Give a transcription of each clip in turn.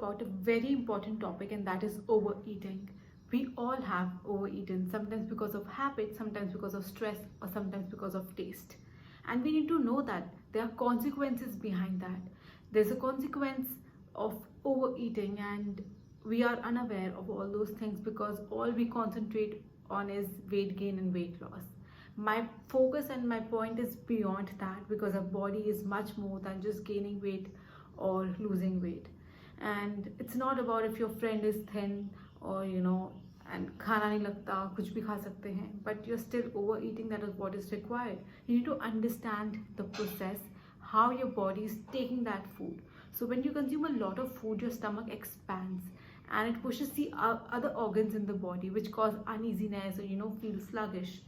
about a very important topic, and that is overeating. We all have overeaten, sometimes because of habit, sometimes because of stress, or sometimes because of taste. And we need to know that there are consequences behind that. There's a consequence of overeating, and we are unaware of all those things because all we concentrate on is weight gain and weight loss. My focus and my point is beyond that, because our body is much more than just gaining weight or losing weight. And it's not about if your friend is thin or and खाना नहीं लगता, कुछ भी खा सकते हैं, but you're still overeating. That is what is required. You need to understand the process, how your body is taking that food. So when you consume a lot of food, your stomach expands and it pushes the other organs in the body, which cause uneasiness or feel sluggish.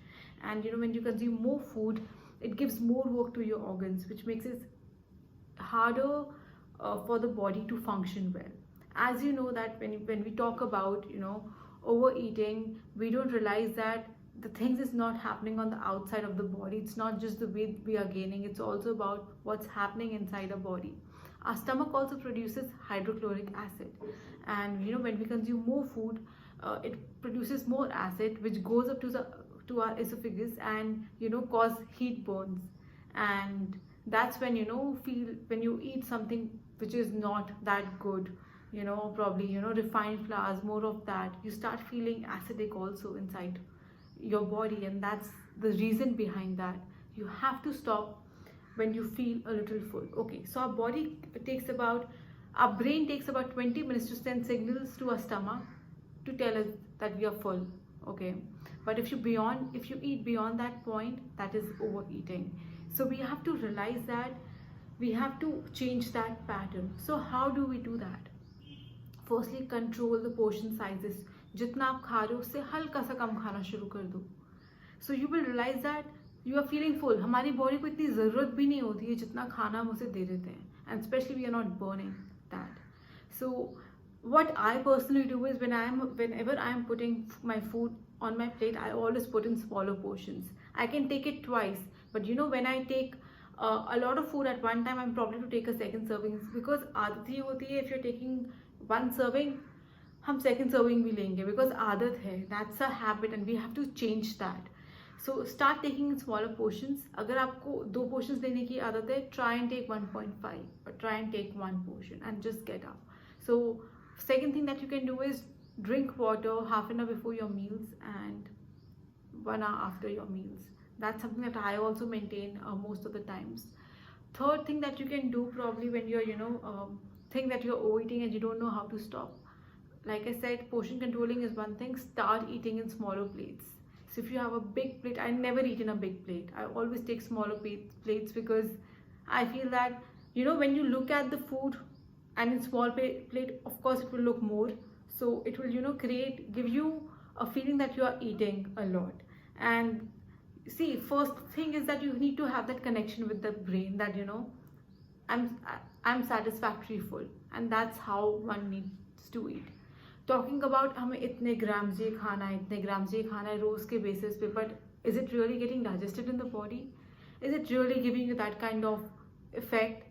And when you consume more food, it gives more work to your organs, which makes it harder for the body to function well. As you know that when we talk about overeating, we don't realize that the things is not happening on the outside of the body. It's not just the weight we are gaining, it's also about what's happening inside our body. Our stomach also produces hydrochloric acid, and when we consume more food, it produces more acid, which goes up to our esophagus and cause heat burns. And that's when when you eat something which is not that good, probably refined flours, more of that, you start feeling acidic also inside your body. And that's the reason behind that. You have to stop when you feel a little full. Okay, so our brain takes about 20 minutes to send signals to our stomach to tell us that we are full. Okay, but if you eat beyond that point, that is overeating. So we have to realize that we have to change that pattern. So how do we do that? Firstly, control the portion sizes. जितना आप खा रहे हो उससे हल्का सा कम खाना शुरू कर दो. So you will realize that you are feeling full. हमारी बॉडी को इतनी ज़रूरत भी नहीं होती है जितना खाना हम उसे दे देते हैं, and especially we are not burning that. So what I personally do is whenever I am putting my food on my plate, I always put in smaller portions. I can take it twice, but when I take a lot of food at one time, I'm probably to take a second serving, because आदत ही होती है, if you're taking one serving, हम second serving भी लेंगे, because आदत है. That's a habit and we have to change that. So start taking in smaller portions. अगर आपको 2 portions लेने की आदत है, try and take 1.5, or try and take 1 portion and just get up. So second thing that you can do is drink water half an hour before your meals and 1 hour after your meals. That's something that I also maintain most of the times. Third thing that you can do, probably when you're think that you're overeating and you don't know how to stop, like I said, portion controlling is one thing. Start eating in smaller plates. So if you have a big plate, I never eat in a big plate. I always take smaller plates, because I feel that when you look at the food and in small plate, of course it will look more, so it will give you a feeling that you are eating a lot. And see, first thing is that you need to have that connection with the brain that I'm satisfactory full, and that's how one needs to eat. Talking about हमें इतने grams ये खाना है, इतने grams ये खाना है रोज के बेसिस पे, but is it really getting digested in the body? Is it really giving you that kind of effect?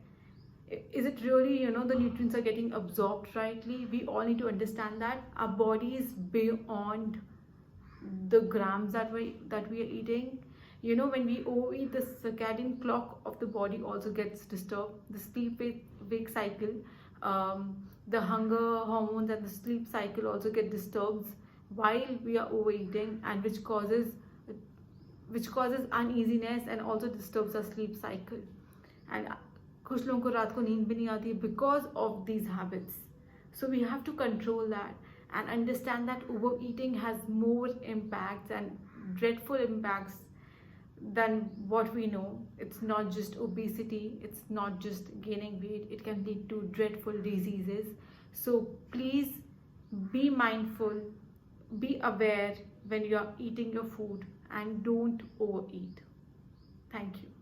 Is it really the nutrients are getting absorbed rightly? We all need to understand that our body is beyond the grams that we are eating. When we overeat, the circadian clock of the body also gets disturbed. The sleep wake cycle, the hunger hormones and the sleep cycle also get disturbed while we are overeating, and which causes uneasiness and also disturbs our sleep cycle. And कुछ लोगों को रात को नींद भी नहीं आती because of these habits. So we have to control that and understand that overeating has more impacts and dreadful impacts than what we know. It's not just obesity, it's not just gaining weight, it can lead to dreadful diseases. So please be mindful, be aware when you are eating your food, and don't overeat. Thank you.